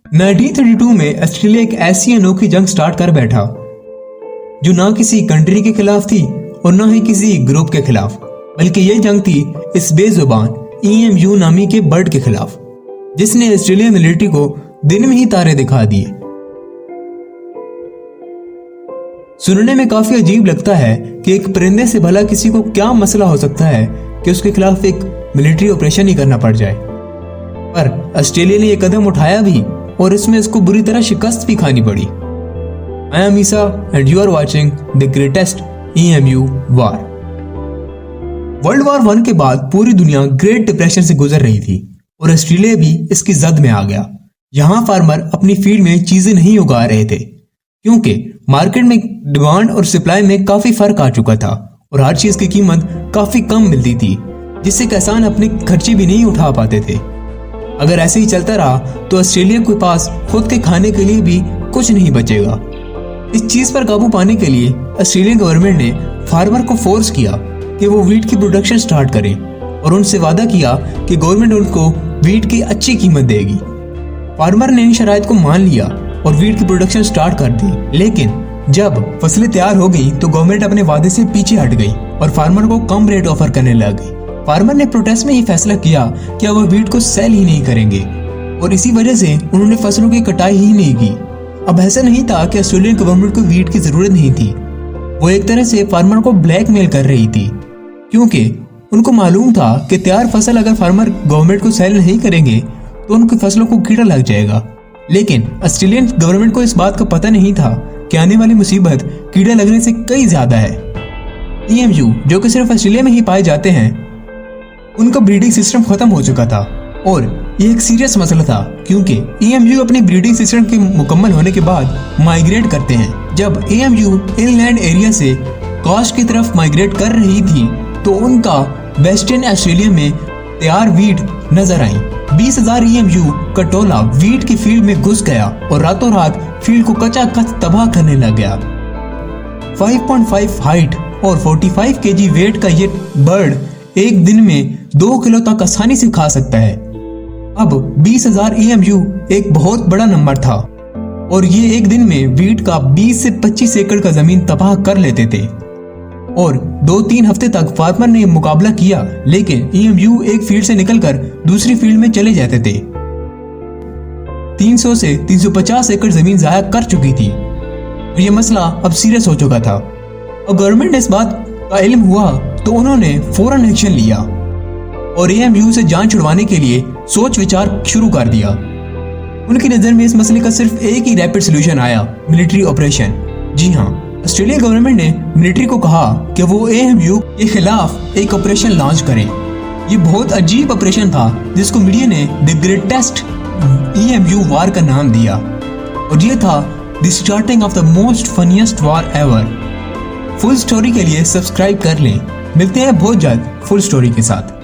1932 में ऑस्ट्रेलिया एक ऐसी अनोखी जंग स्टार्ट कर बैठा जो ना किसी कंट्री के खिलाफ थी और ना ही किसी ग्रुप के खिलाफ, बल्कि यह जंग थी इस बेजुबान EMU नामी के बर्ड के खिलाफ, जिसने ऑस्ट्रेलिया मिलिट्री को दिन में ही तारे दिखा दिए। सुनने में काफी अजीब लगता है कि एक परिंदे से भला किसी को क्या मसला हो सकता है कि उसके खिलाफ एक मिलिट्री ऑपरेशन ही करना पड़ जाए, पर ऑस्ट्रेलिया ने यह कदम उठाया भी और इसमें इसको बुरी तरह शिकस्त भी खानी पड़ी। I am Isa and you are watching the greatest EMU war। World war 1 के बाद पूरी दुनिया ग्रेट डिप्रेशन से गुजर रही थी और ऑस्ट्रेलिया भी इसकी जद में आ गया। यहाँ फार्मर अपनी फील्ड में चीजें नहीं उगा रहे थे क्योंकि मार्केट में डिमांड और सप्लाई में काफी फर्क आ चुका था और हर चीज की कीमत काफी कम मिलती थी, जिससे किसान अपने खर्चे भी नहीं उठा पाते थे। अगर ऐसे ही चलता रहा तो ऑस्ट्रेलिया के पास खुद के खाने के लिए भी कुछ नहीं बचेगा। इस चीज पर काबू पाने के लिए ऑस्ट्रेलियन गवर्नमेंट ने फार्मर को फोर्स किया कि वो वीट की प्रोडक्शन स्टार्ट करें और उनसे वादा किया कि गवर्नमेंट उनको वीट की अच्छी कीमत देगी। फार्मर ने इन शराइत को मान लिया और वीट की प्रोडक्शन स्टार्ट कर दी, लेकिन जब फसलें तैयार हो गई तो गवर्नमेंट अपने वादे से पीछे हट गई और फार्मर को कम रेट ऑफर करने लग गई। फार्मर ने प्रोटेस्ट में ही फैसला किया कि अब वो वीट को सेल ही नहीं करेंगे और इसी वजह से उन्होंने फसलों की कटाई ही नहीं की। अब ऐसा नहीं था कि ऑस्ट्रेलियन गवर्नमेंट को वीट की जरूरत नहीं थी, वो एक तरह से फार्मर को ब्लैकमेल कर रही थी क्योंकि उनको मालूम था कि तैयार फसल अगर फार्मर गवर्नमेंट को सेल नहीं करेंगे तो उनकी फसलों को कीड़ा लग जाएगा। लेकिन ऑस्ट्रेलियन गवर्नमेंट को इस बात का पता नहीं था कि आने वाली मुसीबत कीड़ा लगने से कई ज्यादा है। EMU जो कि सिर्फ ऑस्ट्रेलिया में ही पाए जाते हैं, उनका ब्रीडिंग सिस्टम खत्म हो चुका था और ये एक सीरियस मसला था क्योंकि EMU अपनी ब्रीडिंग सिस्टम के मुकम्मल होने के बाद माइग्रेट करते हैं। जब EMU इनलैंड एरिया से कोस्ट की तरफ माइग्रेट कर रही थी तो उनका वेस्टर्न ऑस्ट्रेलिया में तैयार वीट नजर आई। 20,000 EMU का टोला वीट की फील्ड में घुस गया और रातों रात फील्ड को कचाकच तबाह करने लग गया। 5.5 हाइट और 45 kg वेट का ये बर्ड एक दिन में 2 किलो तक आसानी से खा सकता है। अब 20,000 EMU एक बहुत बड़ा नंबर था और ये एक दिन में वीट का 20 से 25 एकड़ का जमीन तबाह कर लेते थे और 2-3 हफ्ते तक फार्मर ने मुकाबला किया, लेकिन EMU एक फील्ड से निकलकर दूसरी फील्ड में चले जाते थे। 300 से 350 एकड़ जमीन जाया कर चुकी थी और ये मसला अब सीरियस हो चुका था। और गवर्नमेंट ने इस बात का इल्म हुआ तो उन्होंने फौरन एक्शन लिया और EMU से जान छुड़वाने के लिए सोच विचार शुरू कर दिया। उनकी नजर में इस मसले का सिर्फ एक ही रैपिड सोल्यूशन आया, मिलिट्री ऑपरेशन। जी हाँ, ऑस्ट्रेलिया गवर्नमेंट ने मिलिट्री को कहा कि वो EMU के खिलाफ एक ऑपरेशन लॉन्च करें। ये बहुत अजीब ऑपरेशन था जिसको मीडिया ने द ग्रेटेस्ट EMU वार का नाम दिया और ये था the starting of the most funniest war ever. Full story के लिए सब्सक्राइब कर लें। मिलते हैं बहुत जल्द फुल स्टोरी के साथ।